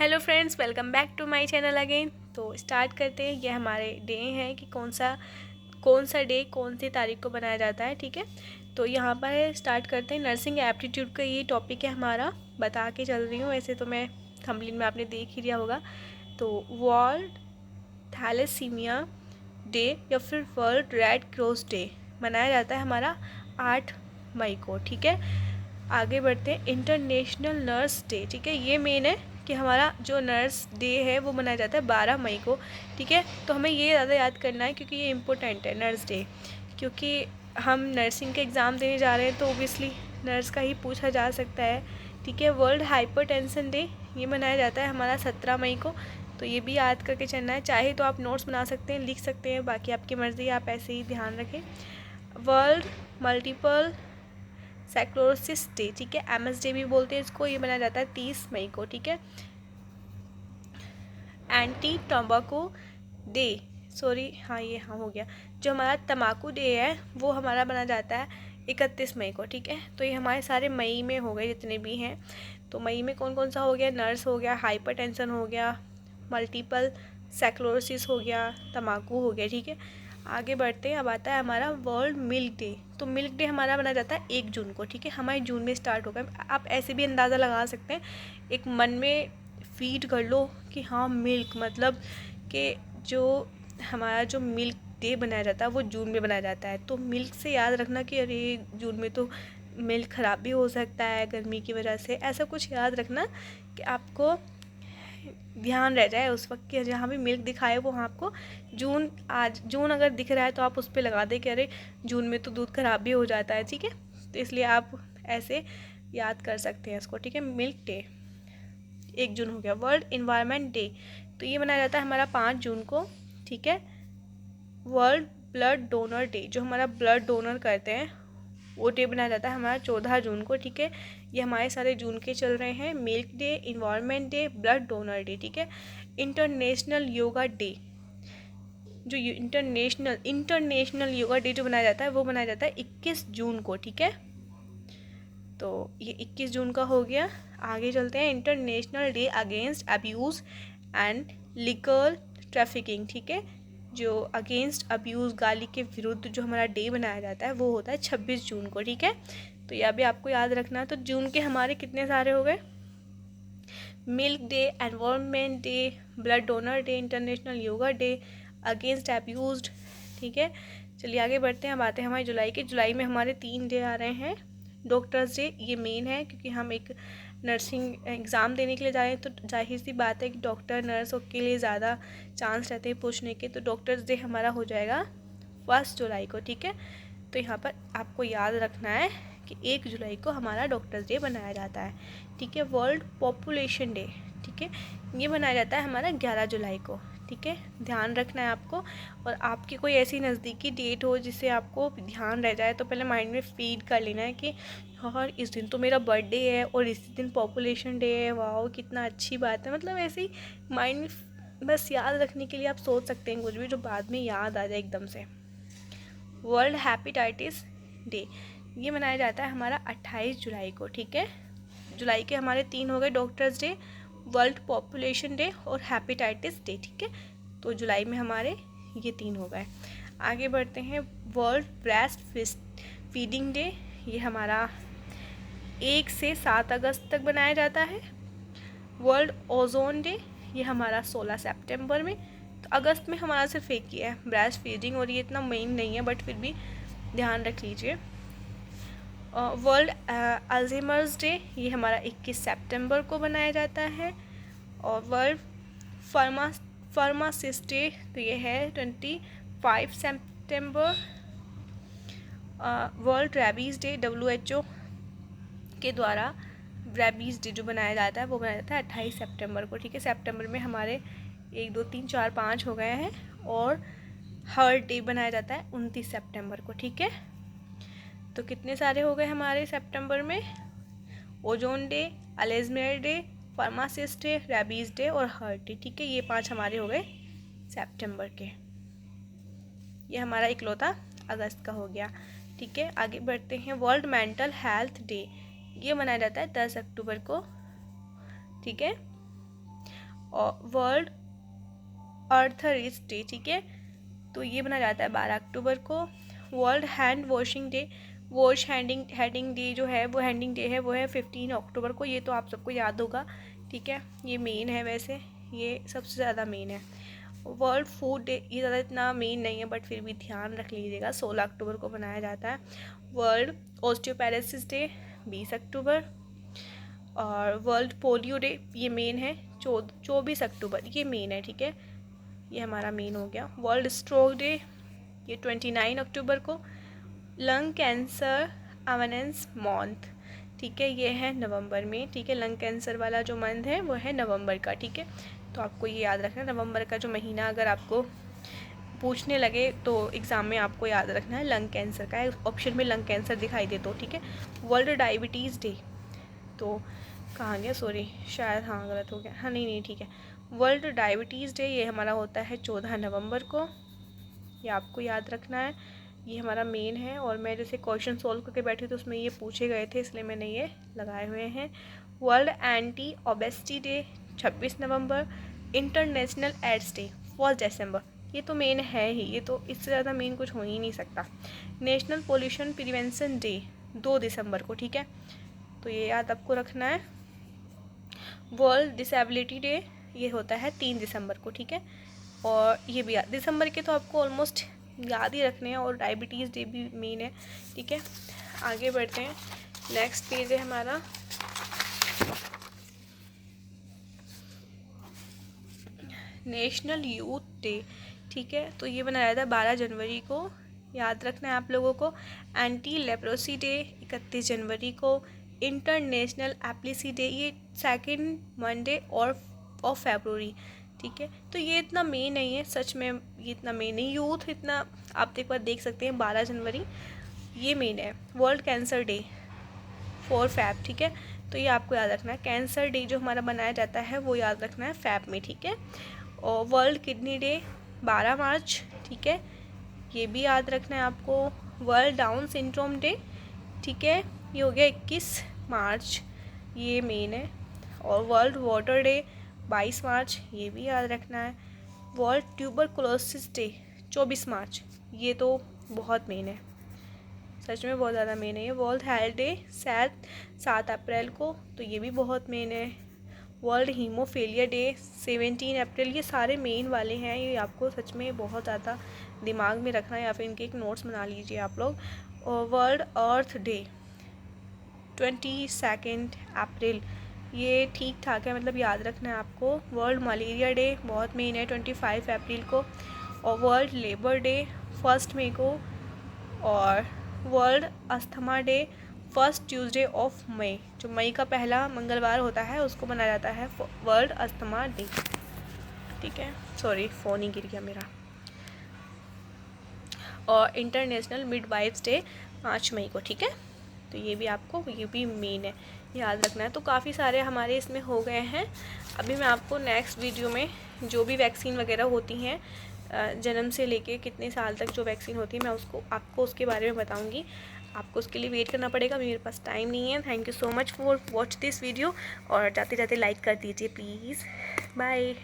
Hello friends, welcome back to my channel again. तो start करते हैं। ये हमारे डे हैं कि कौन सा डे कौन सी तारीख को बनाया जाता है। ठीक है, तो यहाँ पर स्टार्ट करते हैं। नर्सिंग एप्टीट्यूड का ये टॉपिक है हमारा, बता के चल रही हूँ। वैसे तो मैं थंबनेल में आपने देख ही लिया होगा। तो वर्ल्ड थैलेसीमिया डे या फिर वर्ल्ड रेड क्रॉस डे मनाया जाता है हमारा 8 मई को। ठीक है, आगे बढ़ते हैं। इंटरनेशनल नर्स डे, ठीक है, ये मेन है कि हमारा जो नर्स डे है वो मनाया जाता है 12 मई को। ठीक है, तो हमें ये ज़्यादा याद करना है क्योंकि ये इम्पोर्टेंट है नर्स डे, क्योंकि हम नर्सिंग के एग्ज़ाम देने जा रहे हैं तो ओबियसली नर्स का ही पूछा जा सकता है। ठीक है, वर्ल्ड हाइपरटेंशन डे ये मनाया जाता है हमारा 17 मई को। तो ये भी याद करके चलना है। चाहे तो आप नोट्स बना सकते हैं, लिख सकते हैं, बाकी आपकी मर्ज़ी, आप ऐसे ही ध्यान रखें। वर्ल्ड मल्टीपल स्क्लेरोसिस डे, ठीक है, MS डे भी बोलते हैं इसको, ये मनाया जाता है 30 मई को। ठीक है, एंटी टम्बाकू डे, सॉरी हाँ ये हाँ हो गया, जो हमारा तम्बाकू डे है वो हमारा मनाया जाता है 31 मई को। ठीक है, तो ये हमारे सारे मई में हो गए जितने भी हैं। तो मई में कौन कौन सा हो गया? नर्स हो गया, हाइपरटेंशन हो गया, मल्टीपल स्क्लेरोसिस हो गया, तम्बाकू हो गया। ठीक है, आगे बढ़ते हैं। अब आता है हमारा वर्ल्ड मिल्क डे। तो मिल्क डे हमारा मनाया जाता है 1 जून को। ठीक है, हमारे जून में स्टार्ट होगा। आप ऐसे भी अंदाज़ा लगा सकते हैं, एक मन में फीड कर लो कि हाँ मिल्क, मतलब कि जो हमारा जो मिल्क डे बनाया जाता है वो जून में बनाया जाता है। तो मिल्क से याद रखना कि अरे जून में तो मिल्क ख़राब भी हो सकता है गर्मी की वजह से, ऐसा कुछ याद रखना कि आपको ध्यान रह जाए उस वक्त कि जहाँ भी मिल्क दिखाए वो आपको आज जून अगर दिख रहा है तो आप उस पर लगा दें कि अरे जून में तो दूध ख़राब भी हो जाता है। ठीक है, तो इसलिए आप ऐसे याद कर सकते हैं इसको। ठीक है, मिल्क डे 1 जून हो गया। वर्ल्ड इन्वायरमेंट डे, तो ये मनाया जाता है हमारा 5 जून को। ठीक है, वर्ल्ड ब्लड डोनर डे, जो हमारा ब्लड डोनर करते हैं वो डे बनाया जाता है हमारा 14 जून को। ठीक है, ये हमारे सारे जून के चल रहे हैं। Milk day, environment day, blood donor day. ठीक है, इंटरनेशनल योगा डे, जो इंटरनेशनल योगा डे जो बनाया जाता है वो बनाया जाता है 21 जून को। ठीक है, तो ये 21 जून का हो गया। आगे चलते हैं। International day against abuse and liquor trafficking, ठीक है, जो अगेंस्ट अब्यूज़, गाली के विरुद्ध जो हमारा डे बनाया जाता है वो होता है 26 जून को। ठीक है, तो यह भी आपको याद रखना है। तो जून के हमारे कितने सारे हो गए? Milk day, environment day, blood donor day, international yoga day, against abuse. ठीक है, चलिए आगे बढ़ते हैं। अब आते हैं हमारे जुलाई के। जुलाई में हमारे 3 डे आ रहे हैं। डॉक्टर्स डे ये मेन है क्योंकि हम एक नर्सिंग एग्ज़ाम देने के लिए जा रहे हैं, तो जाहिर सी बात है कि डॉक्टर नर्स के लिए ज़्यादा चांस रहते हैं पूछने के। तो डॉक्टर्स डे हमारा हो जाएगा 1 जुलाई को। ठीक है, तो यहाँ पर आपको याद रखना है कि 1 जुलाई को हमारा डॉक्टर्स डे बनाया जाता है। ठीक है, वर्ल्ड पॉपुलेशन डे, ठीक है, ये मनाया जाता है हमारा 11 जुलाई को। ठीक है, ध्यान रखना है आपको। और आपकी कोई ऐसी नज़दीकी डेट हो जिससे आपको ध्यान रह जाए तो पहले माइंड में फीड कर लेना है कि हाँ इस दिन तो मेरा बर्थडे है और इस दिन पॉपुलेशन डे है, वाह कितना अच्छी बात है। मतलब ऐसे ही माइंड में बस याद रखने के लिए आप सोच सकते हैं कुछ भी जो बाद में याद आ जाए एकदम से। वर्ल्ड हेपेटाइटिस डे ये मनाया जाता है हमारा 28 जुलाई को। ठीक है, जुलाई के हमारे 3 हो गए, doctors day, world population day और हेपेटाइटिस डे। ठीक है, तो जुलाई में हमारे ये 3 हो गए। आगे बढ़ते हैं। वर्ल्ड ब्रेस्ट फीडिंग डे ये हमारा 1 से 7 अगस्त तक बनाया जाता है। वर्ल्ड ओजोन डे ये हमारा 16 सितंबर में। तो अगस्त में हमारा सिर्फ एक ही है, ब्रेस्ट फीडिंग, और ये इतना मेन नहीं है बट फिर भी ध्यान रख लीजिए। वर्ल्ड अल्जाइमर्स डे ये हमारा 21 सितंबर को बनाया जाता है। और वर्ल्ड फार्मासिस्ट डे तो ये है 25 सितंबर। वर्ल्ड रेबीज़ डे WHO के द्वारा रेबीज़ डे जो बनाया जाता है वो बनाया जाता है 28 सितंबर को। ठीक है, सितंबर में हमारे 1 2 3 4 5 हो गए हैं। और हर्ट डे बनाया जाता है 29 सितंबर को। ठीक है, तो कितने सारे हो गए हमारे सितंबर में? Ozone day, Alzheimer day, pharmacist day, rabies day और हर्ट डे। ठीक है, ये 5 हमारे हो गए सितंबर के। ये हमारा इकलौता अगस्त का हो गया। ठीक है, आगे बढ़ते हैं। वर्ल्ड मेंटल हेल्थ डे ये मनाया जाता है 10 अक्टूबर को। ठीक है, और वर्ल्ड अर्थरिज डे, ठीक है, तो ये बना जाता है 12 अक्टूबर को। World hand washing day, wash handing day जो है, वो हैंडिंग डे है, वो है 15 अक्टूबर को। ये तो आप सबको याद होगा, ठीक है, ये मेन है, वैसे ये सबसे ज़्यादा मेन है। वर्ल्ड फूड डे, ये ज़्यादा इतना मेन नहीं है बट फिर भी ध्यान रख लीजिएगा, 16 अक्टूबर को मनाया जाता है। वर्ल्ड ऑस्टियोपैरासिस डे 20 अक्टूबर। और वर्ल्ड पोलियो डे, ये मेन है, 24 अक्टूबर, ये मेन है, ठीक है, ये हमारा मेन हो गया। वर्ल्ड स्ट्रोक डे, ये 29 अक्टूबर को। लंग कैंसर अवेयरनेस मंथ, ठीक है, ये है नवंबर में, ठीक है, लंग कैंसर वाला जो मंथ है वो है नवंबर का, ठीक है, तो आपको ये याद रखना, नवंबर का जो महीना अगर आपको पूछने लगे तो एग्ज़ाम में आपको याद रखना है लंग कैंसर का है, ऑप्शन में लंग कैंसर दिखाई दे तो, ठीक है। वर्ल्ड डायबिटीज़ डे, तो कहाँ गया, सॉरी, शायद हाँ गलत हो गया, हाँ नहीं ठीक है, वर्ल्ड डायबिटीज़ डे ये हमारा होता है 14 नवंबर को, ये आपको याद रखना है, ये हमारा मेन है। और मैं जैसे क्वेश्चन सॉल्व करके बैठी तो उसमें ये पूछे गए थे, इसलिए मैंने ये लगाए हुए हैं। वर्ल्ड एंटी ओबेसिटी डे 26 नवंबर। इंटरनेशनल एड्स डे 1 दिसंबर, ये तो मेन है ही, ये तो इससे ज़्यादा मेन कुछ हो ही नहीं सकता। नेशनल पोल्यूशन प्रिवेंशन डे 2 दिसंबर को, ठीक है, तो ये याद आपको रखना है। वर्ल्ड डिसेबिलिटी डे ये होता है 3 दिसंबर को, ठीक है, और ये भी दिसंबर के तो आपको ऑलमोस्ट याद ही रखने हैं, और डायबिटीज़ डे भी मेन है, ठीक है। आगे बढ़ते हैं, नेक्स्ट पेज है हमारा नेशनल यूथ डे, ठीक है, तो ये बनाया था 12 जनवरी को, याद रखना है आप लोगों को। एंटी लेप्रोसी डे 31 जनवरी को। इंटरनेशनल एप्लिसी डे ये 2nd मंडे और ऑफ फरवरी, ठीक है, तो ये इतना मेन नहीं है, सच में ये इतना मेन नहीं। यूथ इतना आप एक बार देख सकते हैं, 12 जनवरी ये मेन है। वर्ल्ड कैंसर डे 4 फैब, ठीक है, तो ये आपको याद रखना है। कैंसर डे जो हमारा बनाया जाता है वो याद रखना है फैब में, ठीक है। और वर्ल्ड किडनी डे 12 मार्च, ठीक है, ये भी याद रखना है आपको। वर्ल्ड डाउन सिंड्रोम डे, ठीक है, ये हो गया 21 मार्च, ये मेन है। और वर्ल्ड वाटर डे 22 मार्च, ये भी याद रखना है। वर्ल्ड ट्यूबरकुलोसिस डे 24 मार्च, ये तो बहुत मेन है, सच में बहुत ज़्यादा मेन है ये। वर्ल्ड हेल्थ डे 7 अप्रैल को, तो ये भी बहुत मेन है। वर्ल्ड हीमोफीलिया डे 17 अप्रैल, ये सारे मेन वाले हैं, ये आपको सच में बहुत ज़्यादा दिमाग में रखना है, या फिर इनके एक नोट्स बना लीजिए आप लोग। और वर्ल्ड अर्थ डे 22 अप्रैल, ये ठीक ठाक है, मतलब याद रखना है आपको। वर्ल्ड मलेरिया डे बहुत मेन है 25 अप्रैल को। और वर्ल्ड लेबर डे 1 मई को। और world asthma day 1 Tuesday of May, जो मई का पहला मंगलवार होता है उसको मनाया जाता है वर्ल्ड अस्थमा डे, ठीक है, सॉरी फ़ोन ही गिर गया मेरा। और इंटरनेशनल मिडवाइफ्स डे 5 मई को, ठीक है, तो ये भी आपको, ये भी मेन है, याद रखना है। तो काफ़ी सारे हमारे इसमें हो गए हैं। अभी मैं आपको नेक्स्ट वीडियो में जो भी वैक्सीन वगैरह होती हैं जन्म से लेके कितने साल तक जो वैक्सीन होती है, मैं उसको आपको उसके बारे में बताऊंगी। आपको उसके लिए वेट करना पड़ेगा, मेरे पास टाइम नहीं है। Thank you so much for watch this video, और जाते जाते लाइक कर दीजिए प्लीज़। बाय।